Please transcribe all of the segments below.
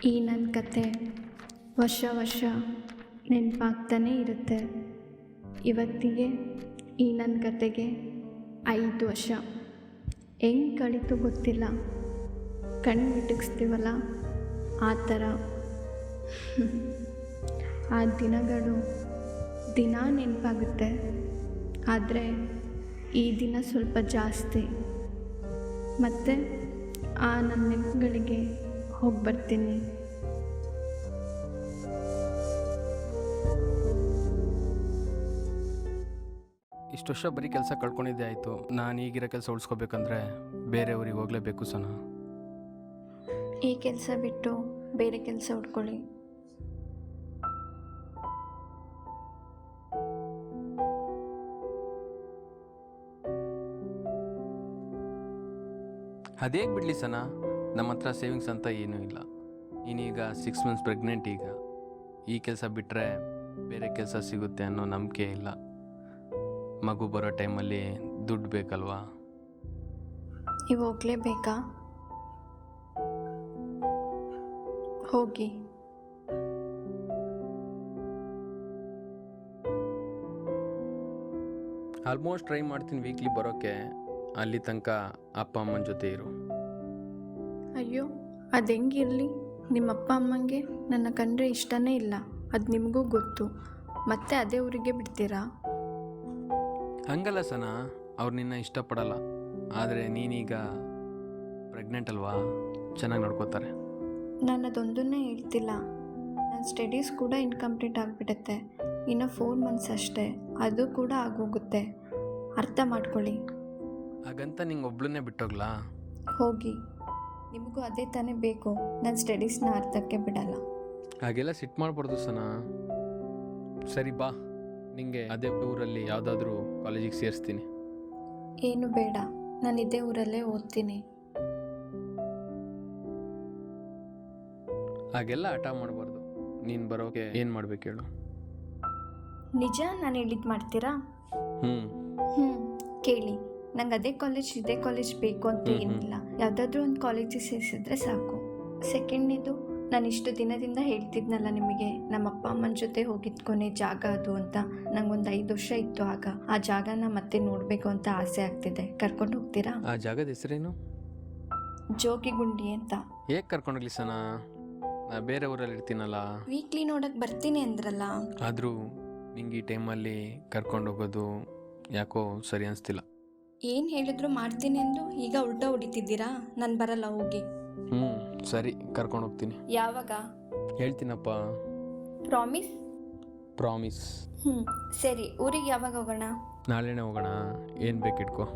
ಈ ನನ್ನ ಕತೆ ವರ್ಷ ನೆನಪಾಗ್ತಾನೇ ಇರುತ್ತೆ. ಇವತ್ತಿಗೆ ಈ ನನ್ನ ಕತೆಗೆ 5 ವರ್ಷ. ಹೆಂಗೆ ಕಳೀತು ಗೊತ್ತಿಲ್ಲ. ಕಣ್ಣು ಮಿಟುಕಿಸ್ತೀವಲ್ಲ ಆ ಥರ. ಆ ದಿನಗಳು ದಿನ ನೆನಪಾಗುತ್ತೆ, ಆದರೆ ಈ ದಿನ ಸ್ವಲ್ಪ ಜಾಸ್ತಿ. ಮತ್ತು ಆ ನನ್ನ ನೆನಪುಗಳಿಗೆ ಹೋಗಿ ಬರ್ತೀನಿ. ಇಷ್ಟು ವರ್ಷ ಬರೀ ಕೆಲಸ ಕಳ್ಕೊಂಡಿದ್ದೆ ಆಯಿತು. ನಾನು ಈಗಿರೋ ಕೆಲಸ ಉಳಿಸ್ಕೋಬೇಕಂದ್ರೆ ಬೇರೆ ಊರಿಗೆ ಹೋಗಲೇಬೇಕು ಸನಾ. ಈ ಕೆಲಸ ಬಿಟ್ಟು ಬೇರೆ ಕೆಲಸ ಹುಡ್ಕೊಳ್ಳಿ. ಅದೇಗೆ ಬಿಡಲಿ ಸನಾ, ನಮ್ಮ ಹತ್ರ ಸೇವಿಂಗ್ಸ್ ಅಂತ ಏನೂ ಇಲ್ಲ. ನೀನೀಗ 6 ಮಂತ್ಸ್ ಪ್ರೆಗ್ನೆಂಟ್. ಈಗ ಈ ಕೆಲಸ ಬಿಟ್ಟರೆ ಬೇರೆ ಕೆಲಸ ಸಿಗುತ್ತೆ ಅನ್ನೋ ನಂಬಿಕೆ ಇಲ್ಲ. ಮಗು ಬರೋ ಟೈಮಲ್ಲಿ ದುಡ್ಡು ಬೇಕಲ್ವಾ? ನೀವು ಹೋಗಲೇಬೇಕಾ? ಹೋಗಿ. ಆಲ್ಮೋಸ್ಟ್ ಟ್ರೈ ಮಾಡ್ತೀನಿ ವೀಕ್ಲಿ ಬರೋಕ್ಕೆ. ಅಲ್ಲಿ ತನಕ ಅಪ್ಪ ಅಮ್ಮನ ಜೊತೆ ಇರು. ಅಯ್ಯೋ, ಅದು ಹೆಂಗಿರಲಿ? ನಿಮ್ಮ ಅಪ್ಪ ಅಮ್ಮಂಗೆ ನನ್ನ ಕಂಡ್ರೆ ಇಷ್ಟನೇ ಇಲ್ಲ, ಅದು ನಿಮಗೂ ಗೊತ್ತು. ಮತ್ತೆ ಅದೇ ಊರಿಗೆ ಬಿಡ್ತೀರಾ? ಹಂಗಲ್ಲ ಸನಾ, ಅವ್ರು ನಿನ್ನ ಇಷ್ಟಪಡಲ್ಲ. ಆದರೆ ನೀನೀಗ ಪ್ರೆಗ್ನೆಂಟ್ ಅಲ್ವಾ, ಚೆನ್ನಾಗಿ ನೋಡ್ಕೋತಾರೆ. ನಾನು ಅದೊಂದನ್ನೇ ಹೇಳ್ತಿಲ್ಲ. ನನ್ನ ಸ್ಟಡೀಸ್ ಕೂಡ ಇನ್ಕಂಪ್ಲೀಟ್ ಆಗಿಬಿಡುತ್ತೆ. ಇನ್ನು 4 ಮಂತ್ಸ್ ಅಷ್ಟೇ, ಅದು ಕೂಡ ಆಗೋಗುತ್ತೆ. ಅರ್ಥ ಮಾಡ್ಕೊಳ್ಳಿ. ಹಾಗಂತ ನಿಂಗೆ ಒಬ್ಳನ್ನೇ ಬಿಟ್ಟೋಗ್ಲಾ? ಹೋಗಿ. ನಿಮಗೂ ಅದೇ ತಾನೇ ಬೇಕು. ನನ್ನ ಸ್ಟಡೀಸ್ನ ಅರ್ಥಕ್ಕೆ ಬಿಡಲ್ಲ. ಹಾಗೆಲ್ಲ ಸಿಟ್ಟು ಮಾಡ್ಬಾರ್ದು ಸನಾ. ಸರಿ ಬಾ, ನಿಂಗೆ ಅದೇ ಊರಲ್ಲಿ ಯಾವುದಾದ್ರೂ ಕಾಲೇಜಿಗೆ ಸೇರಿಸ್ತೀನಿ. ಏನು ಬೇಡ, ನಾನು ಇದೇ ಊರಲ್ಲೇ ಓದ್ತೀನಿ. ಹಾಗೆಲ್ಲ ಹಠ ಮಾಡಬಾರ್ದು. ನೀನು ಬರೋಕೆ ಏನು ಮಾಡ್ಬೇಕು ಹೇಳು? ನಿಜ ನಾನು ಹೇಳಿದ್ದು ಮಾಡ್ತೀರಾ? ಹ್ಞೂ ಕೇಳಿ. ನಂಗೆ ಅದೇ ಕಾಲೇಜ್ ಇದೇ ಕಾಲೇಜ್ ಬೇಕು ಅಂತ ಏನಿಲ್ಲ. ಯಾವುದಾದ್ರೂ ಒಂದು ಕಾಲೇಜಿಗೆ ಸೇರಿಸಿದ್ರೆ ಸಾಕು. ಸೆಕೆಂಡ್ನೇದು, ನಾನು ಇಷ್ಟು ದಿನದಿಂದ ಹೇಳ್ತಿದ್ನಲ್ಲ ನಿಮಗೆ, ನಮ್ಮ ಅಪ್ಪ ಅಮ್ಮನ ಜೊತೆ ಹೋಗಿದ್ಕೊನೆ ಜಾಗ ಅದು ಅಂತ. ನಂಗೊಂದು 5 ವರ್ಷ ಇತ್ತು ಆಗ. ಆ ಜಾಗನ ಮತ್ತೆ ನೋಡಬೇಕು ಅಂತ ಆಸೆ ಆಗ್ತಿದೆ. ಕರ್ಕೊಂಡು ಹೋಗ್ತೀರಾ? ಆ ಜಾಗದ ಹೆಸರೇನು? ಜೋಗಿಗುಂಡಿ ಅಂತ. ಹೇಗೆ ಕರ್ಕೊಂಡೋಗ್ಲಿ ಸನಾ? ನಾ ಬೇರೆ ಊರಲ್ಲಿ ಇರ್ತೀನಲ್ಲ. ವೀಕ್ಲಿ ನೋಡಕ್ಕೆ ಬರ್ತೀನಿ ಅಂದ್ರಲ್ಲ. ಆದರೂ ನಿಂಗೆ ಈ ಟೈಮಲ್ಲಿ ಕರ್ಕೊಂಡೋಗೋದು ಯಾಕೋ ಸರಿ ಅನಿಸ್ತಿಲ್ಲ. ಏನು ಹೇಳಿದ್ರು ಮಾಡ್ತೀನಿ ಎಂದು ಈಗ ಉಲ್ಟಾ ಹೊಡಿತಿದ್ದೀರಾ? ನಾನು ಬರಲ್ಲ, ಹೋಗಿ. ಸರಿ, ಕರ್ಕೊಂಡು ಹೋಗ್ತೀನಿ. ಯಾವಾಗ? ಹೇಳ್ತೀನಪ್ಪ. ಪ್ರಾಮಿಸ್? ಪ್ರಾಮಿಸ್. ಸರಿ. ಊರಿಗೆ ಯಾವಾಗ ಹೋಗೋಣ? ನಾಳೆನೇ ಹೋಗೋಣ. ಏನು ಬೇಕಿಟ್ಕೋ.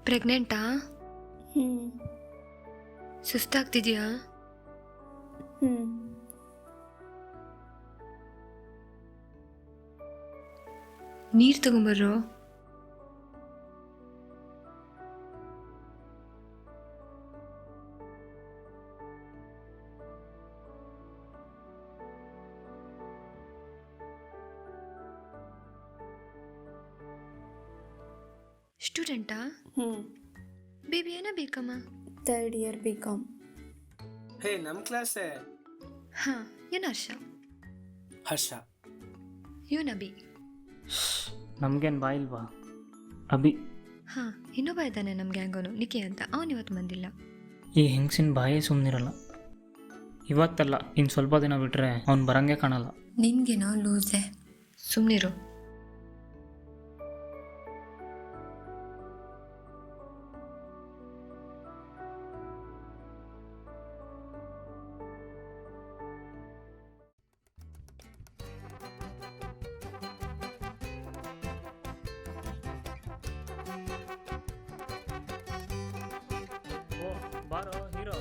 ಪ್ರೆಗ್ನೆಂಟಾ? ಸುಸ್ತಾಗ್ತಿದೆಯಾ? ನೀರು ತಗೊಂಬರ್ರೋ. ಸ್ಟೂಡೆಂಟಾ? ಬೇಬಿ ಏನ ಬೇಕಮ್ಮ? 3rd year BCom. ಹೇ, ನಮ್ಮ ಕ್ಲಾಸೇ. ಹಾಂ, ಏನು ಹರ್ಷ. ಇವನು ಅಭಿ. ನಮ್ಗೇನು ಬಾ ಇಲ್ವಾ? ಅಭಿ. ಹಾಂ, ಇನ್ನೊಬ್ಬ ಇದ್ದಾನೆ ನಮ್ಮ ಗ್ಯಾಂಗೋನು, ನಿಖಿ ಅಂತ. ಅವನು ಇವತ್ತು ಬಂದಿಲ್ಲ. ಈ ಹೆಂಗಸಿನ ಬಾಯೇ ಸುಮ್ಮನಿರಲ್ಲ. ಇವತ್ತಲ್ಲ, ಇನ್ನು ಸ್ವಲ್ಪ ದಿನ ಬಿಟ್ಟರೆ ಅವ್ನು ಬರಂಗೆ ಕಾಣಲ್ಲ. ನಿನ್ಗೇನೋ ಲೂಸೆ, ಸುಮ್ಮನಿರು. ಬಾರೋ ಹೀರೋ.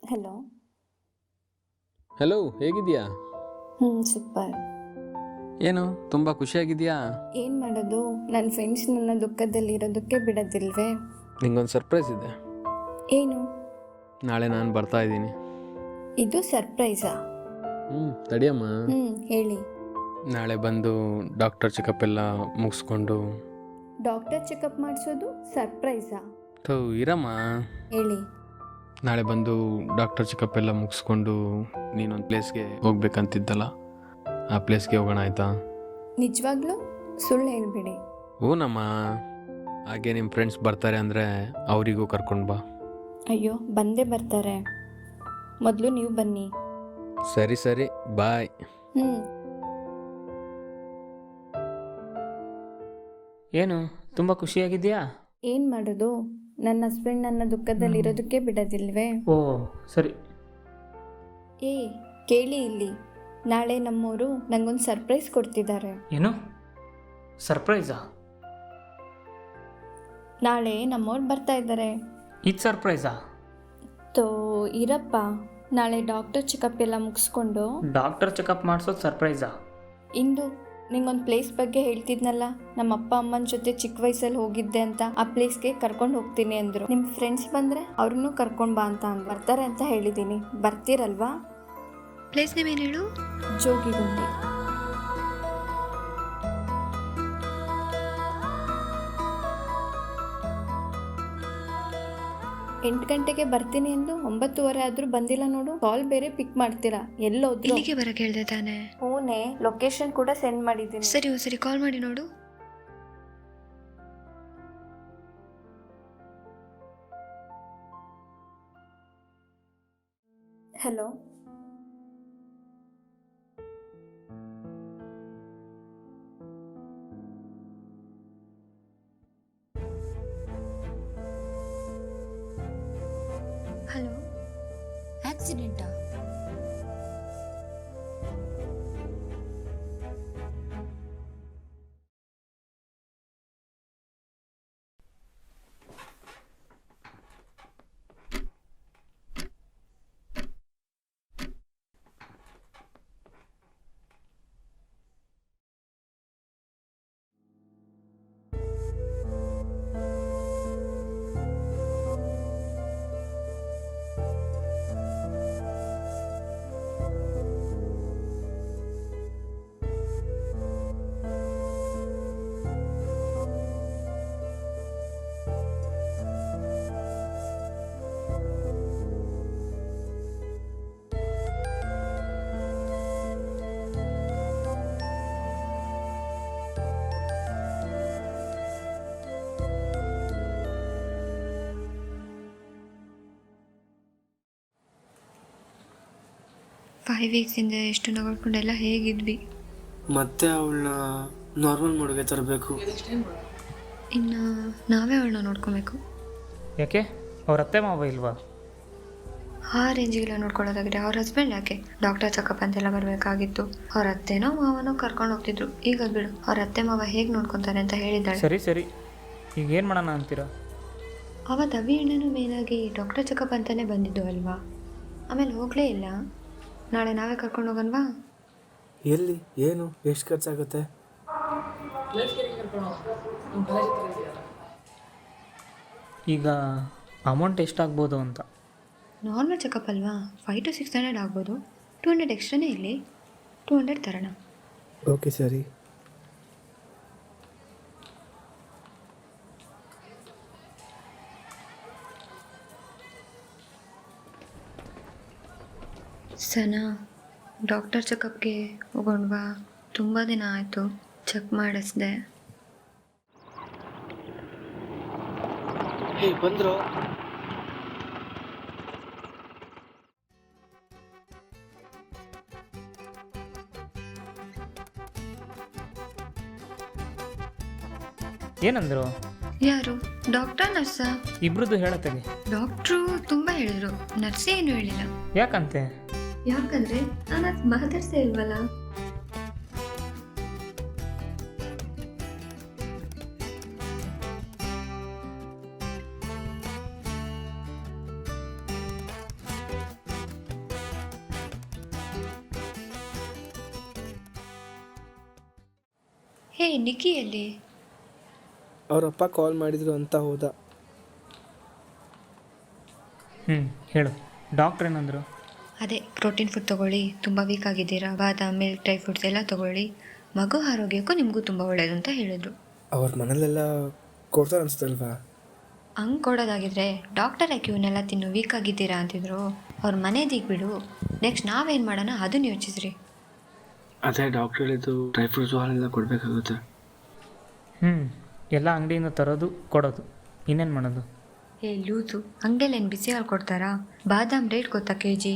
ಹಲೋ. ಹಲೋ, ಹೇಗಿದೆಯಾ? ಸೂಪರ್. ಏನು ತುಂಬ ಖುಷಿಯಾಗಿದೆಯಾ? ಏನು ಮಾಡೋದು, ನನ್ನ ಫ್ರೆಂಡ್ಸ್ ನನ್ನ ದುಃಖದಲ್ಲಿರೋದಕ್ಕೆ ಬಿಡೋದಿಲ್ವೇ? ನಿಂಗೊಂದು ಸರ್ಪ್ರೈಸ್ ಇದೆ. ಏನು? ನಾಳೆ ನಾನು ಬರ್ತಾ ಇದ್ದೀನಿ. ಇದು ಸರ್ಪ್ರೈಸಾ? ತಡಿಯಮ್ಮ. ಹೇಳಿ. ನಾಳೆ ಬಂದು ಡಾಕ್ಟರ್ ಚೆಕಪ್ ಎಲ್ಲ ಮುಗಿಸ್ಕೊಂಡು. ಡಾಕ್ಟರ್ ಚೆಕಪ್ ಮಾಡಿಸೋದು ಸರ್ಪ್ರೈಸಾ? ಇರಮ್ಮ. ಹೇಳಿ. ನಾಳೆ ಬಂದು ಡಾಕ್ಟರ್ ಚೆಕಪ್ ಎಲ್ಲ ಮುಗಿಸ್ಕೊಂಡು ನೀನೊಂದು ಪ್ಲೇಸ್ಗೆ ಹೋಗ್ಬೇಕಂತಿದ್ದಲ್ಲ, ಆ ಪ್ಲೇಸ್ಗೆ ಹೋಗೋಣ ಆಯಿತಾ? ನಿಜವಾಗ್ಲೂ? ಸುಳ್ಳು ಹೇಳ್ಬೇಡಿ. ಹೂನಮ್ಮ. ಹಾಗೆ ನಿಮ್ಮ ಫ್ರೆಂಡ್ಸ್ ಬರ್ತಾರೆ ಅಂದರೆ ಅವರಿಗೂ ಕರ್ಕೊಂಡು ಬಾ. ಅಯ್ಯೋ, ಬಂದೇ ಬರ್ತಾರೆ. ಮೊದಲು ನೀವು ಬನ್ನಿ. ಸರಿ ಸರಿ, ಬಾಯ್. ಏನು ತುಂಬ ಖುಷಿಯಾಗಿದೆಯಾ? ಏನು ಮಾಡೋದು, ನನ್ನ ಹಸ್ಬೆಂಡ್ ನನ್ನ ದುಃಖದಲ್ಲಿರೋದಕ್ಕೆ ಬಿಡೋದಿಲ್ವೇ? ಓ ಸರಿ. ಏ ಕೇಳಿ ಇಲ್ಲಿ, ನಾಳೆ ನಮ್ಮವರು ನಂಗೊಂದು ಸರ್ಪ್ರೈಸ್ ಕೊಡ್ತಿದ್ದಾರೆ. ಏನು ಸರ್ಪ್ರೈಸಾ? ನಾಳೆ ನಮ್ಮವ್ರು ಬರ್ತಾ ಇದ್ದಾರೆ. ಇದು ಸರ್ಪ್ರೈಸಾ? ಇರಪ್ಪ, ನಾಳೆ ಡಾಕ್ಟರ್ ಚೆಕಪ್ ಎಲ್ಲ ಮುಗಿಸ್ಕೊಂಡು. ಡಾಕ್ಟರ್ ಚೆಕಪ್ ಮಾಡಿಸೋದು ಸರ್ಪ್ರೈಸಾ? ಇಂದು ನಿಂಗೊಂದು ಪ್ಲೇಸ್ ಬಗ್ಗೆ ಹೇಳ್ತಿದ್ನಲ್ಲ, ನಮ್ಮ ಅಪ್ಪ ಅಮ್ಮನ ಜೊತೆ ಚಿಕ್ಕ ವಯಸ್ಸಲ್ಲಿ ಹೋಗಿದ್ದೆ ಅಂತ, ಆ ಪ್ಲೇಸ್ಗೆ ಕರ್ಕೊಂಡು ಹೋಗ್ತೀನಿ ಅಂದರು. ನಿಮ್ಮ ಫ್ರೆಂಡ್ಸ್ ಬಂದರೆ ಅವ್ರನ್ನೂ ಕರ್ಕೊಂಡು ಬಾ ಅಂತ ಬರ್ತಾರೆ ಅಂತ ಹೇಳಿದ್ದೀನಿ. ಬರ್ತೀರಲ್ವಾ? ಪ್ಲೇಸ್ ನೇಮ್ ಏನು ಹೇಳು? ಜೋಗಿಗುಂಡಿ. ಎಂಟು ಗಂಟೆಗೆ ಬರ್ತೀನಿ ಎಂದು 9:30 ಆದರೂ ಬಂದಿಲ್ಲ ನೋಡು. ಕಾಲ್ ಬೇರೆ ಪಿಕ್ ಮಾಡ್ತೀರಾ, ಎಲ್ಲೋದ್ರು? ಇಲ್ಲಿಗೆ ಬರಕ್ಕೆ ಹೇಳ್ದೆ ತಾನೆ? ಹೂನೆ, ಲೊಕೇಶನ್ ಕೂಡ ಸೆಂಡ್ ಮಾಡಿದ್ದೀನಿ. ಸರಿ ಒಂದ್ಸರಿ ಕಾಲ್ ಮಾಡಿ ನೋಡು. ಹಲೋ. ಹಲೋ. ಆಕ್ಸಿಡೆಂಟಾ? ಫೈವ್ ವೀಕ್ಸಿಂದ ಎಷ್ಟು ನಗಡ್ಕೊಂಡೆಲ್ಲ ಹೇಗಿದ್ವಿ. ಮತ್ತೆ ಅವಳನ್ನ ನಾರ್ಮಲ್ ಮೋಡ್ಗೆ ತರಬೇಕು. ಇನ್ನು ನಾವೇ ಅವಳನ್ನ ನೋಡ್ಕೊಬೇಕು. ಯಾಕೆ ಅವ್ರ ಅತ್ತೆ ಮಾವ ಇಲ್ವಾ? ಆ ರೇಂಜಿಗೆಲ್ಲ ನೋಡ್ಕೊಳ್ಳೋದಾಗಿದೆ. ಅವ್ರ ಹಸ್ಬೆಂಡ್ ಯಾಕೆ ಡಾಕ್ಟರ್ ಚೆಕಪ್ ಅಂತೆಲ್ಲ ಬರಬೇಕಾಗಿತ್ತು. ಅವ್ರ ಅತ್ತೆನೋ ಮಾವನೋ ಕರ್ಕೊಂಡು ಹೋಗ್ತಿದ್ರು. ಈಗ ಬಿಡು, ಅವ್ರ ಅತ್ತೆ ಮಾವ ಹೇಗೆ ನೋಡ್ಕೊತಾರೆ ಅಂತ ಹೇಳಿದ್ದಾಳೆ. ಸರಿ ಸರಿ, ಈಗ ಏನು ಮಾಡೋಣ ಅಂತೀರಾ? ಅವತ್ತು ಅವಿ ಅಣ್ಣನೂ ಮೇಲಾಗಿ ಡಾಕ್ಟರ್ ಚೆಕಪ್ ಅಂತಲೇ ಬಂದಿದ್ದು ಅಲ್ವಾ, ಆಮೇಲೆ ಹೋಗಲೇ ಇಲ್ಲ. ನಾಳೆ ನಾವೇ ಕರ್ಕೊಂಡು ಹೋಗನ್ವಾ? ಎಲ್ಲಿ, ಏನು, ಎಷ್ಟು ಖರ್ಚಾಗುತ್ತೆ? ಈಗ ಅಮೌಂಟ್ ಎಷ್ಟಾಗ್ಬೋದು ಅಂತ. ನಾರ್ಮಲ್ ಚೆಕಪ್ ಅಲ್ವಾ, 500 to 600 ಆಗ್ಬೋದು. 200 ಎಕ್ಸ್ಟ್ರಾನೇ ಇಲ್ಲಿ, 200 ತರೋಣ. ಓಕೆ ಸರಿ. ಸನಾ, ಡಾಕ್ಟರ್ ಚೆಕಪ್ಗೆ ಹೋಗೋಣವಾ? ತುಂಬ ದಿನ ಆಯಿತು, ಚೆಕ್ ಮಾಡಿಸ್ದೆ. ಹೇ ಬಂದ್ರು. ಏನಂದ್ರು? ಯಾರು, ಡಾಕ್ಟರ್ ನರ್ಸಾ? ಇಬ್ರದ್ದು ಹೇಳತ್ತೆಗೆ. ಡಾಕ್ಟ್ರು ತುಂಬ ಹೇಳಿದ್ರು, ನರ್ಸೇ ಏನು ಹೇಳಿಲ್ಲ. ಯಾಕಂತೆ? ಯಾಕಂದ್ರೆ ನಾನು ಅದು ಮಾತಾಡ್ಸೇ ಇಲ್ವಲ್ಲ. ಹೇ ನಿಕ್ಕಿ ಎಲ್ಲಿ? ಅವರಪ್ಪ ಕಾಲ್ ಮಾಡಿದ್ರು ಅಂತ ಹೋದ. ಹೇಳು, ಡಾಕ್ಟ್ರ್ ಏನಂದ್ರು? ಅದೇ ಪ್ರೋಟೀನ್ ಫುಡ್ ತೊಗೊಳ್ಳಿ, ತುಂಬ ವೀಕ್ ಆಗಿದ್ದೀರಾ, ಬಾದಾಮ್, ಮಿಲ್ಕ್, ಡ್ರೈ ಫ್ರೂಟ್ಸ್ ಎಲ್ಲ ತೊಗೊಳ್ಳಿ, ಮಗು ಆರೋಗ್ಯಕ್ಕೂ ನಿಮಗೂ ತುಂಬ ಒಳ್ಳೆಯದು ಅಂತ ಹೇಳಿದ್ರು. ಅವ್ರ ಮನೇಲೆಲ್ಲ ಕೊಡ್ತಾರೆ ಅನಿಸ್ತಲ್ವಾ? ಹಂಗೆ ಕೊಡೋದಾಗಿದ್ರೆ ಡಾಕ್ಟರ್ ಯಾಕೆ ಇವನ್ನೆಲ್ಲ ತಿನ್ನು, ವೀಕ್ ಆಗಿದ್ದೀರಾ ಅಂತಿದ್ರು. ಅವ್ರ ಮನೆದೀಗ ಬಿಡು, ನೆಕ್ಸ್ಟ್ ನಾವೇನು ಮಾಡೋಣ ಅದನ್ನು ಯೋಚಿಸ್ರಿ. ಅದೇ ಡಾಕ್ಟರ್ ಹೇಳಿದ್ದು ಡ್ರೈ ಫ್ರೂಟ್ಸು ಹಾಲೆಲ್ಲ ಕೊಡಬೇಕಾಗುತ್ತೆ. ಎಲ್ಲ ಅಂಗಡಿಯಿಂದ ತರೋದು ಕೊಡೋದು, ಇನ್ನೇನು ಮಾಡೋದು? ಏ ಲೂಸು, ಅಂಗಡಿಯಲ್ಲಿ ಬಿಸಿ ಹಾಲು ಕೊಡ್ತಾರಾ? ಬಾದಾಮ್ ರೇಟ್ ಗೊತ್ತಾ kg?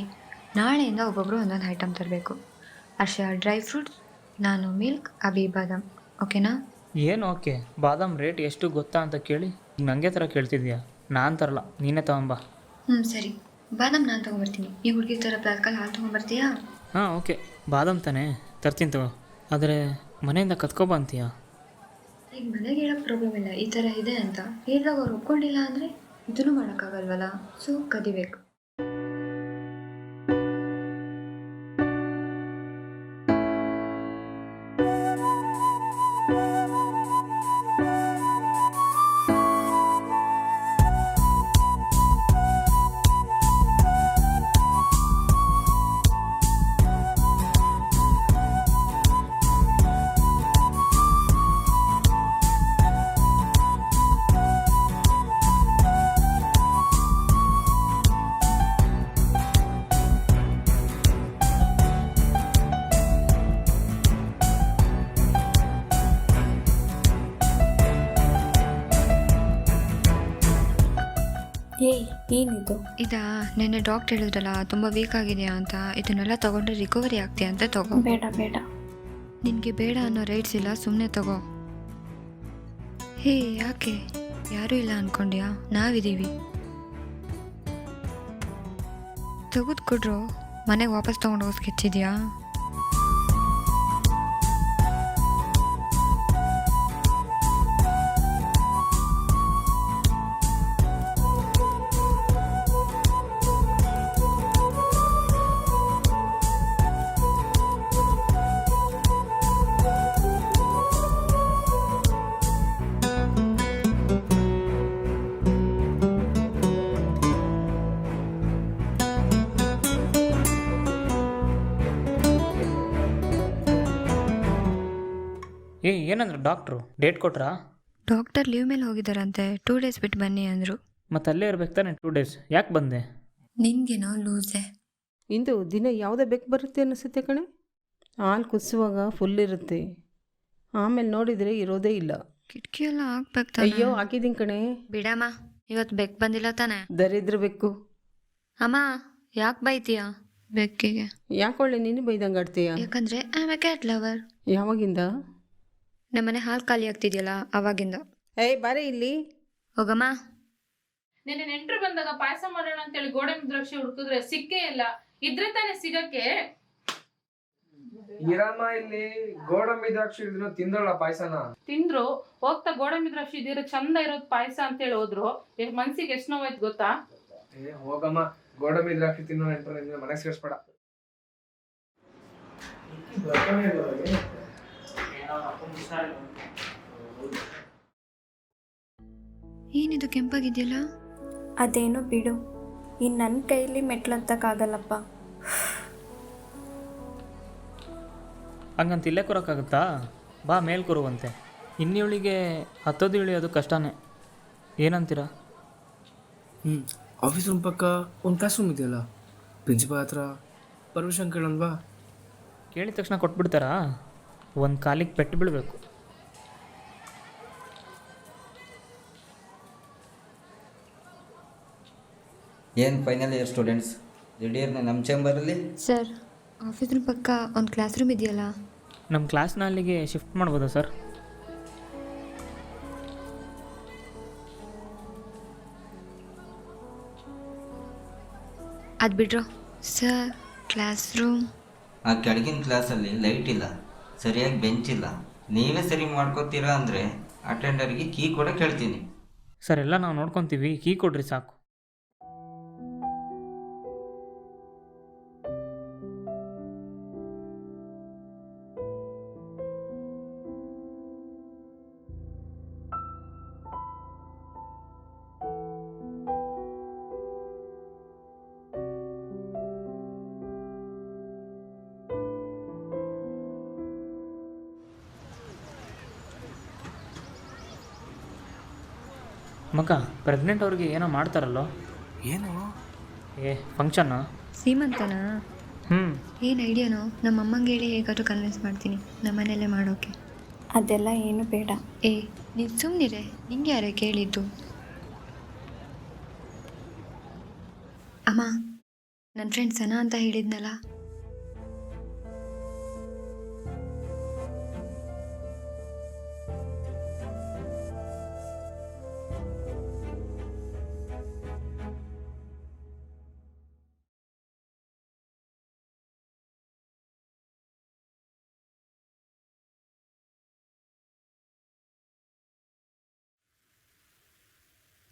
ನಾಳೆಯಿಂದ ಒಬ್ಬೊಬ್ಬರು ಒಂದೊಂದು ಐಟಮ್ ತರಬೇಕು. ಅರ್ಷ ಡ್ರೈ ಫ್ರೂಟ್ಸ್, ನಾನು ಮಿಲ್ಕ್, ಅಭಿ ಬಾದಾಮ್. ಓಕೆನಾ? ಏನು ಓಕೆ? ಬಾದಾಮ್ ರೇಟ್ ಎಷ್ಟು ಗೊತ್ತಾ ಅಂತ ಕೇಳಿ ಈಗ ನನಗೆ ಥರ ಕೇಳ್ತಿದ್ಯಾ? ನಾನು ತರಲ್ಲ, ನೀನೇ ತಗೊಂಬ. ಸರಿ, ಬಾದಾಮ್ ನಾನು ತೊಗೊಂಬರ್ತೀನಿ. ಈ ಹುಡುಗಿ ಥರ ಪ್ಯಾಕಲ್ಲಿ ಹಾಲು ತೊಗೊಂಬರ್ತೀಯಾ? ಹಾಂ ಓಕೆ, ಬಾದಾಮ್ ತಾನೇ, ತರ್ತೀನಿ ತಗೋ. ಆದರೆ ಮನೆಯಿಂದ ಕತ್ಕೊಬ ಅಂತೀಯಾ? ಈಗ ಮನೆಗೆ ಹೇಳೋಕ್ಕೆ ಪ್ರಾಬ್ಲಮ್ ಇಲ್ಲ, ಈ ಥರ ಇದೆ ಅಂತ. ಹೇಳಿದಾಗ ಅವ್ರು ಒಪ್ಕೊಂಡಿಲ್ಲ ಅಂದರೆ ಇದನ್ನು ಮಾಡೋಕ್ಕಾಗಲ್ವಲ್ಲ, ಸೊ ಕದಿಬೇಕು. ಏಯ್, ಏನಿದು? ಇದಾ, ನೆನ್ನೆ ಡಾಕ್ಟರ್ ಹೇಳಿದ್ರಲ್ಲ ತುಂಬ ವೀಕ್ ಆಗಿದೆಯಾ ಅಂತ, ಇದನ್ನೆಲ್ಲ ತೊಗೊಂಡ್ರೆ ರಿಕವರಿ ಆಗ್ತೀಯ ಅಂತ ತಗೋ. ಬೇಡ ಬೇಡ. ನಿನಗೆ ಬೇಡ ಅನ್ನೋ ರೈಟ್ಸ್ ಇಲ್ಲ, ಸುಮ್ಮನೆ ತಗೋ. ಹೇ ಯಾಕೆ, ಯಾರೂ ಇಲ್ಲ ಅಂದ್ಕೊಂಡ್ಯಾ? ನಾವಿದ್ದೀವಿ. ತೆಗೆದು ಕೊಡ್ರು, ಮನೆಗೆ ವಾಪಸ್ ತೊಗೊಂಡು ಹೋಗಿ ಸ್ಕೆಚ್ಚಿದ್ಯಾ? ಏನಂದ್ರು ಡಾಕ್ಟ್ರು? ಡೇಟ್ ಕೊಟ್ರಾ? ಡಾಕ್ಟರ್ ಲೀವ್ ಮೇಲೆ ಹೋಗಿದ್ದಾರಂತೆ, 2 days ಬಿಟ್ಟು ಬನ್ನಿ ಅಂದರು. ಮತ್ತೆ ಅಲ್ಲೇ ಇರ್ಬೇಕು ತಾನೆ 2 days? ಯಾಕೆ ಬಂದೆ? ನಿನ್ಗೇನೋ ಲೂಸೆ. ಇಂದು ದಿನ ಯಾವುದೇ ಬೇಕು ಬರುತ್ತೆ ಅನ್ನಿಸುತ್ತೆ ಕಣೆ. ಹಾಲು ಕುದಿಸುವಾಗ ಫುಲ್ ಇರುತ್ತೆ, ಆಮೇಲೆ ನೋಡಿದರೆ ಇರೋದೇ ಇಲ್ಲ. ಕಿಟಕಿ ಎಲ್ಲ ಹಾಕ್ಬೇಕು. ಅಯ್ಯೋ ಹಾಕಿದ್ದೀನಿ ಕಣೆ. ಬಿಡಮ್ಮ, ಇವತ್ತು ಬೆಕ್ ಬಂದಿಲ್ಲ ತಾನೆ? ದರಿದ್ರ ಬೆಕ್ಕು. ಅಮ್ಮ ಯಾಕೆ ಬೈತೀಯ ಬೆಕ್ಕಿಗೆ? ಯಾಕೊಳ್ಳೆ ನೀನು ಬೈದಂಗೆ ಆಡ್ತೀಯ? ಯಾಕಂದ್ರೆ I am A cat lover. ಯಾವಾಗಿಂದ? ನಮ್ಮನೆ ಹಾಲು ಖಾಲಿ ಆಗ್ತಿದೆಯಲ್ಲ ಅವಾಗಿಂದ. ಏಯ್ ಬಾರೆ ಇಲ್ಲಿ. ಹೋಗಮ್ಮ. ನಿನ್ನೆ ನೆಂಟ್ರು ಬಂದಾಗ ಪಾಯಸ ಮಾಡೋಣ ಅಂತೇಳಿ ಗೋಡಂಬಿ ದ್ರಾಕ್ಷಿ ಹುಡುಕಿದ್ರೆ ಸಿಕ್ಕೇ ಇಲ್ಲ. ಇದ್ರೆ ತಾನೇ ಸಿಗಕ್ಕೆ. ಇರಮ್ಮ ಇಲ್ಲಿ ಗೋಡಂಬಿ ದ್ರಾಕ್ಷಿ ಇದ್ರು ತಿಂದಳ ಪಾಯಸನ. ತಿಂದ್ರು ಹೋಗ್ತಾ ಗೋಡಂಬಿ ದ್ರಾಕ್ಷಿ ಇದಿರೋ ಚಂದ ಇರೋದ್ ಪಾಯಸ ಅಂತ ಹೇಳಿ ಹೋದ್ರು. ಮನ್ಸಿಗೆ ಎಷ್ಟ್ ನೋವಾಯ್ತು ಗೊತ್ತಾ? ಹೋಗಮ್ಮ, ಗೋಡಂಬಿ ದ್ರಾಕ್ಷಿ ತಿನ್ನೋ ನೆಂಟ್ರ ಮನೆಗೆ ಸೇರಿಸ್ಬೇಡ. ಏನಿದು ಕೆಂಪಾಗಿದೆಯಲ್ಲ? ಅದೇನು ಬಿಡು, ಇನ್ನು ನನ್ನ ಕೈಲಿ ಮೆಟ್ಲಂತಕ್ಕಾಗಲ್ಲಪ್ಪ. ಹಂಗಂತ ಇಲ್ಲೇ ಕೂರೋಕ್ಕಾಗುತ್ತಾ? ಬಾ ಮೇಲೆ ಕೂರುವಂತೆ. ಇನ್ನಿವಳಿಗೆ ಹತ್ತೋದು ಇಳಿಯೋದು ಕಷ್ಟನೇ. ಏನಂತೀರಾ? ಆಫೀಸ್ ರೂಮ್ ಪಕ್ಕ ಒಂದು ಕ್ಲಾಸ್ ರೂಮ್ ಇದೆಯಲ್ಲ, ಪ್ರಿನ್ಸಿಪಾಲ್ ಹತ್ರ ಪರ್ಮಿಷನ್ ಕೇಳೋಣವಾ? ಕೇಳಿದ ತಕ್ಷಣ ಕೊಟ್ಬಿಡ್ತಾರಾ? ಒಂದು ಕಾಲಿಗೆ ಪೆಟ್ಟು ಬೀಳಬೇಕು. ಏನು ಫೈನಲ್ ಇಯರ್ ಸ್ಟೂಡೆಂಟ್ಸ್ ದಿಢೀರ್ನೆ ನಮ್ಮ ಚೇಂಬರಲ್ಲಿ? ಸರ್, ಆಫೀಸ್ ರೂಮ್ ಪಕ್ಕ ಒಂದು ಕ್ಲಾಸ್ ರೂಮ್ ಇದೆಯಲ್ಲ? ನಮ್ಮ ಕ್ಲಾಸ್ನ ಅಲ್ಲಿಗೆ ಶಿಫ್ಟ್ ಮಾಡ್ಬೋದಾ ಸರ್? ಅದು ಬಿಡ್ರೋ ಸರ್, ಕ್ಲಾಸ್ ರೂಮ್. ಆ ಕೆಳಗಿನ ಕ್ಲಾಸಲ್ಲಿ ಲೈಟ್ ಇಲ್ಲ, ಸರಿಯಾಗಿ ಬೆಂಚ್ ಇಲ್ಲ. ನೀವೇ ಸರಿ ಮಾಡ್ಕೋತೀರಾ ಅಂದರೆ ಅಟೆಂಡರ್ಗೆ ಕೀ ಕೂಡ ಕೇಳ್ತೀನಿ. ಸರ್, ಎಲ್ಲ ನಾವು ನೋಡ್ಕೊತೀವಿ, ಕೀ ಕೊಡ್ರಿ ಸಾಕು. ಮಗ, ಪ್ರೆಗ್ನೆಂಟ್ ಅವ್ರಿಗೆ ಏನೋ ಮಾಡ್ತಾರಲ್ಲೋ? ಏನು? ಫಂಕ್ಷನ್ನು ಸೀಮಂತನಾ? ಹ್ಞೂ. ಏನು ಐಡಿಯಾನೋ? ನಮ್ಮ ಅಮ್ಮಂಗೆ ಹೇಳಿ ಹೇಗಾದರೂ ಕನ್ವಿನ್ಸ್ ಮಾಡ್ತೀನಿ ನಮ್ಮನೇಲೆ ಮಾಡೋಕ್ಕೆ. ಅದೆಲ್ಲ ಏನು ಬೇಡ. ನೀವು ಸುಮ್ಮನಿರೆ, ನಿಂಗೆ ಯಾರೇ ಕೇಳಿದ್ದು? ಅಮ್ಮ, ನನ್ನ ಫ್ರೆಂಡ್ ಸನಾ ಅಂತ ಹೇಳಿದ್ನಲ್ಲ,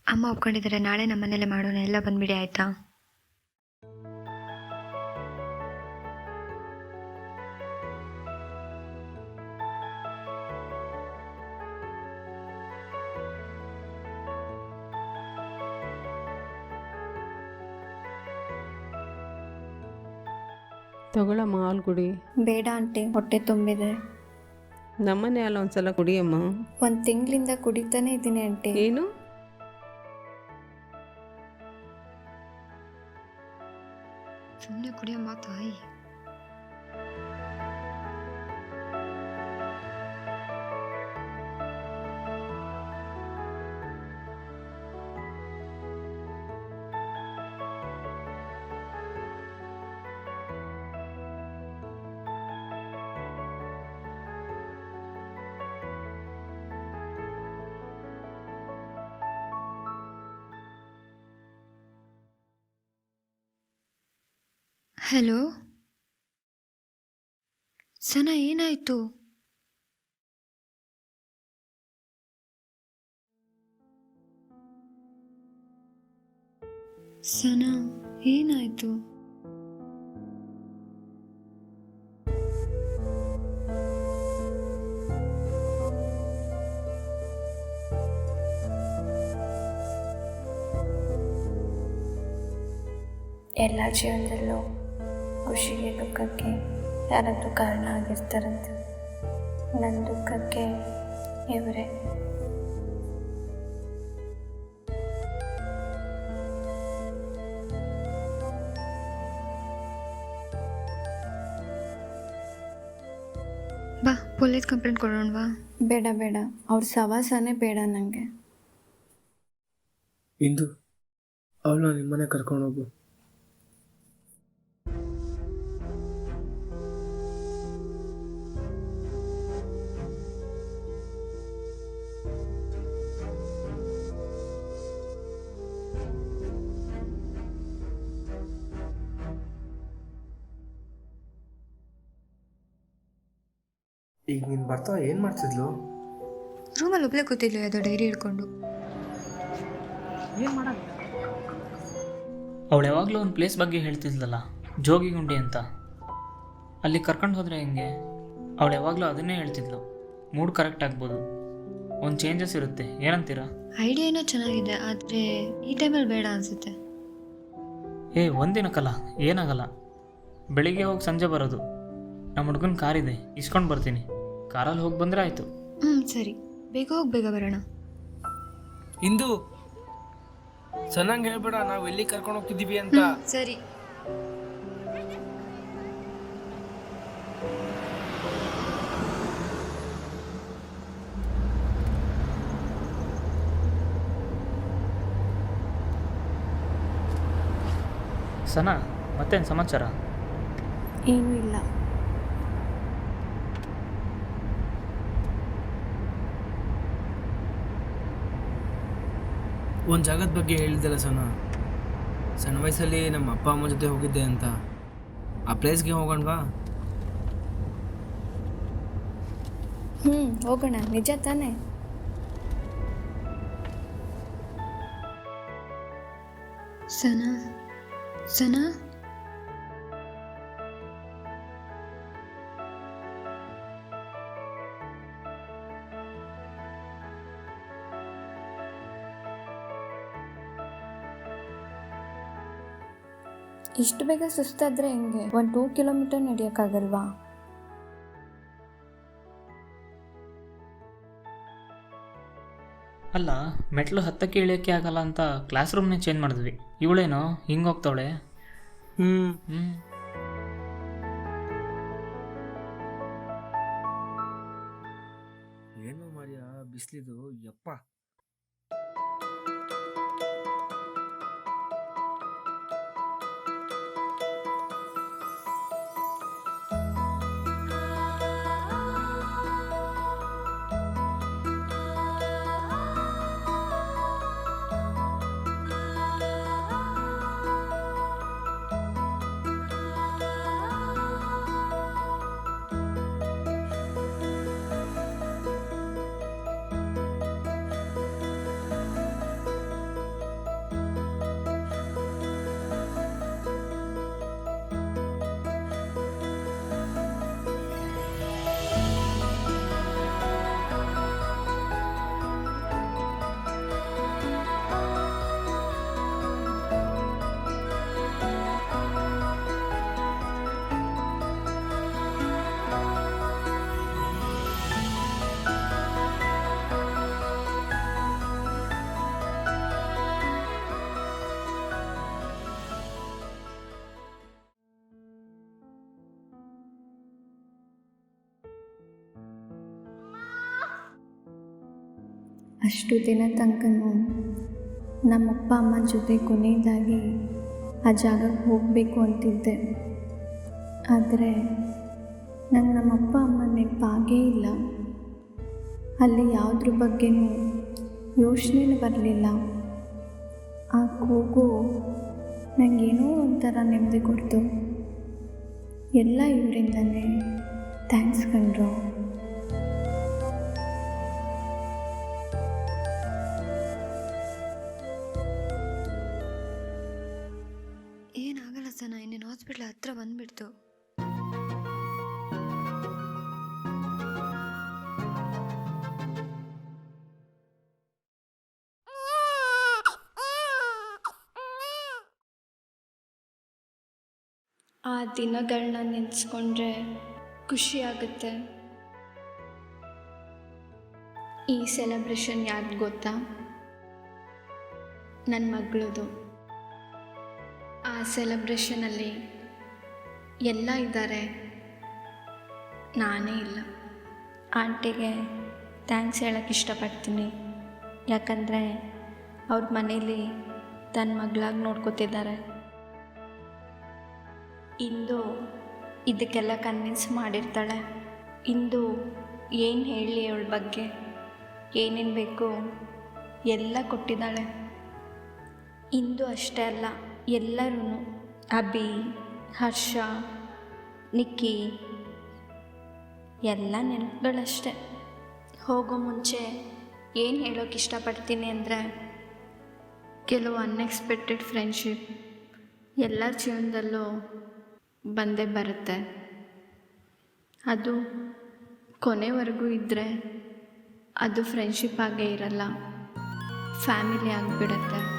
ಅಮ್ಮ ಒಪ್ಕೊಂಡಿದ್ದಾರೆ. ನಾಳೆ ನಮ್ಮನೇಲೆ ಮಾಡೋಣ, ಎಲ್ಲ ಬಂದ್ಬಿಡಿ ಆಯಿತಾ? ತಗೊಳಮ್ಮ, ಹಾಲು ಕುಡಿ. ಬೇಡ ಆಂಟಿ, ಹೊಟ್ಟೆ ತುಂಬಿದೆ. ನಮ್ಮನೆ ಹಾಲು ಒಂದ್ಸಲ ಕುಡಿಯಮ್ಮ. 1 ತಿಂಗಳಿಂದ ಕುಡಿತಾನೆ ಇದ್ದೀನಿ ಆಂಟಿ. ಏನು? ಸುಮ್ಮನೆ ಕುಡಿಯಮ್ಮ ತಾಯಿ. ಹಲೋ ಸನಾ, ಏನಾಯಿತು? ಸನಾ, ಏನಾಯಿತು? ಎಲ್ಲ ಜೀವನದಲ್ಲೂ ಖುಷಿಗೆ ದುಃಖಕ್ಕೆ ಯಾರಾದರೂ ಕಾರಣ ಆಗಿರ್ತಾರಂತೆ. ನನ್ನ ದುಃಖಕ್ಕೆ ಇವರೇ. ಬಾ, ಪೊಲೀಸ್ ಕಂಪ್ಲೇಂಟ್ ಕೊಡೋಣವಾ? ಬೇಡ ಬೇಡ, ಅವ್ರ ಸವಾಸನೇ ಬೇಡ ನನಗೆ. ಇಂದು ಅವಳನ್ನ ನಿಮ್ಮನೆ ಕರ್ಕೊಂಡೋಗು. ಈಗ ನೀನು ಬರ್ತಾ ಏನು ಮಾಡ್ತಿದ್ಲು? ರೂಮಲ್ಲಿ ಒಬ್ಬಳೇ ಕೂತಿದ್ಲು ಯಾವುದೋ ಡೈರಿ ಹಿಡ್ಕೊಂಡು. ಅವಳು ಯಾವಾಗಲೂ ಒಂದು ಪ್ಲೇಸ್ ಬಗ್ಗೆ ಹೇಳ್ತಿದ್ಲಲ್ಲ, ಜೋಗಿಗುಂಡಿ ಅಂತ. ಅಲ್ಲಿ ಕರ್ಕೊಂಡು ಹೋದರೆ ಹೆಂಗೆ? ಅವಳು ಯಾವಾಗಲೂ ಅದನ್ನೇ ಹೇಳ್ತಿದ್ಲು. ಮೂಡ್ ಕರೆಕ್ಟ್ ಆಗ್ಬೋದು, ಒಂದು ಚೇಂಜಸ್ ಇರುತ್ತೆ. ಏನಂತೀರಾ? ಐಡಿಯಾ ಏನೋ ಚೆನ್ನಾಗಿದೆ, ಆದರೆ ಈ ಟೈಮಲ್ಲಿ ಬೇಡ ಅನಿಸುತ್ತೆ. ಒಂದಿನಕ್ಕಲ್ಲ, ಏನಾಗಲ್ಲ. ಬೆಳಿಗ್ಗೆ ಹೋಗಿ ಸಂಜೆ ಬರೋದು. ನಮ್ಮ ಹುಡುಗನ ಕಾರಿದೆ, ಇಸ್ಕೊಂಡು ಬರ್ತೀನಿ. ಕಾರಲ್ಲಿ ಹೋಗಿ ಬಂದರೆ ಆಯಿತು. ಸರಿ, ಬೇಗ ಹೋಗಿ ಬೇಗ ಬರೋಣ. ಇಂದು ಚೆನ್ನಾಗಿ ಹೇಳ್ಬೇಡ ನಾವು ಎಲ್ಲಿ ಕರ್ಕೊಂಡು ಹೋಗ್ತಿದ್ದೀವಿ ಅಂತ. ಸರಿ. ಸನಾ, ಮತ್ತೇನು ಸಮಾಚಾರ? ಏನೂ ಇಲ್ಲ. ಒಂದು ಜಾಗದ ಬಗ್ಗೆ ಹೇಳಿದ್ದಲ್ಲ ಸಣ್ಣ ವಯಸ್ಸಲ್ಲಿ ನಮ್ಮ ಅಪ್ಪ ಅಮ್ಮ ಜೊತೆ ಹೋಗಿದ್ದೆ ಅಂತ. ಆ ಪ್ಲೇಸ್ಗೆ ಹೋಗೋಣವಾ? ಹೋಗೋಣ. ನಿಜ ತಾನೇ? ಸನಾ ಸನಾ ಇಷ್ಟು ಬೇಗ ಸುಸ್ತಾದರೆ ಹೆಂಗೆ? 1-2 ಕಿಲೋಮೀಟರ್ ನಡೆಯೋಕ್ಕಾಗಲ್ವಾ? ಅಲ್ಲ, ಮೆಟ್ಲು ಹತ್ತಕ್ಕೆ ಇಳಿಯೋಕ್ಕೆ ಆಗಲ್ಲ ಅಂತ ಕ್ಲಾಸ್ ರೂಮ್ನೇ ಚೇಂಜ್ ಮಾಡಿದ್ವಿ. ಇವಳೇನೋ ಹಿಂಗೆ ಹೋಗ್ತಾವಳೆ. ಏನೋ ಮಾರಿಯ ಬಿಸಿಲಿದು ಯಪ್ಪ. ಅಷ್ಟು ದಿನ ತನಕನೂ ನಮ್ಮಪ್ಪ ಅಮ್ಮನ ಜೊತೆ ಕೊನೆಯದಾಗಿ ಆ ಜಾಗಕ್ಕೆ ಹೋಗಬೇಕು ಅಂತಿದ್ದೆ. ಆದರೆ ನಂಗೆ ನಮ್ಮಪ್ಪ ಅಮ್ಮ ನೆನಪಾಗೇ ಇಲ್ಲ. ಅಲ್ಲಿ ಯಾವುದ್ರ ಬಗ್ಗೆನೂ ಯೋಚನೆನೂ ಬರಲಿಲ್ಲ. ಆ ಕೂಗು ನನಗೇನೋ ಒಂಥರ ನೆಮ್ಮದಿ ಕೊಡ್ತು. ಎಲ್ಲ ಇವರಿಂದನೇ. ಥ್ಯಾಂಕ್ಸ್ ಕಣ್ರೋ. ಏನಾಗಲ್ಲ ಸನಾ, ಇನ್ನೇನು ಹಾಸ್ಪಿಟ್ಲ್ ಹತ್ರ ಬಂದ್ಬಿಡ್ತು. ಆ ದಿನಗಳನ್ನ ನೆನೆಸ್ಕೊಂಡ್ರೆ ಖುಷಿ ಆಗುತ್ತೆ. ಈ ಸೆಲೆಬ್ರೇಷನ್ ಯಾವ್ದು ಗೊತ್ತಾ? ನನ್ನ ಮಗಳದು. ಆ ಸೆಲೆಬ್ರೇಷನಲ್ಲಿ ಎಲ್ಲ ಇದ್ದಾರೆ, ನಾನೇ ಇಲ್ಲ. ಆಂಟಿಗೆ ಥ್ಯಾಂಕ್ಸ್ ಹೇಳೋಕ್ಕೆ ಇಷ್ಟಪಡ್ತೀನಿ. ಯಾಕಂದರೆ ಅವ್ರ ಮನೇಲಿ ತನ್ನ ಮಗಳಾಗಿ ನೋಡ್ಕೋತಿದ್ದಾರೆ. ಇಂದು ಇದಕ್ಕೆಲ್ಲ ಕನ್ವಿನ್ಸ್ ಮಾಡಿರ್ತಾಳೆ. ಇಂದು ಏನು ಹೇಳಲಿ ಅವಳ ಬಗ್ಗೆ, ಏನೇನು ಬೇಕು ಎಲ್ಲ ಕೊಟ್ಟಿದ್ದಾಳೆ. ಇಂದು ಅಷ್ಟೇ ಅಲ್ಲ, ಎಲ್ಲರೂ ಅಭಿ, ಹರ್ಷ, ನಿಕ್ಕಿ ಎಲ್ಲ ನೆನಪುಗಳಷ್ಟೆ. ಹೋಗೋ ಮುಂಚೆ ಏನು ಹೇಳೋಕೆ ಇಷ್ಟಪಡ್ತೀನಿ ಅಂದರೆ, ಕೆಲವು ಅನ್ಎಕ್ಸ್ಪೆಕ್ಟೆಡ್ ಫ್ರೆಂಡ್ಶಿಪ್ ಎಲ್ಲರ ಜೀವನದಲ್ಲೂ ಬಂದೇ ಬರುತ್ತೆ. ಅದು ಕೊನೆವರೆಗೂ ಇದ್ದರೆ ಅದು ಫ್ರೆಂಡ್ಶಿಪ್ ಆಗೇ ಇರಲ್ಲ, ಫ್ಯಾಮಿಲಿ ಆಗಿಬಿಡುತ್ತೆ.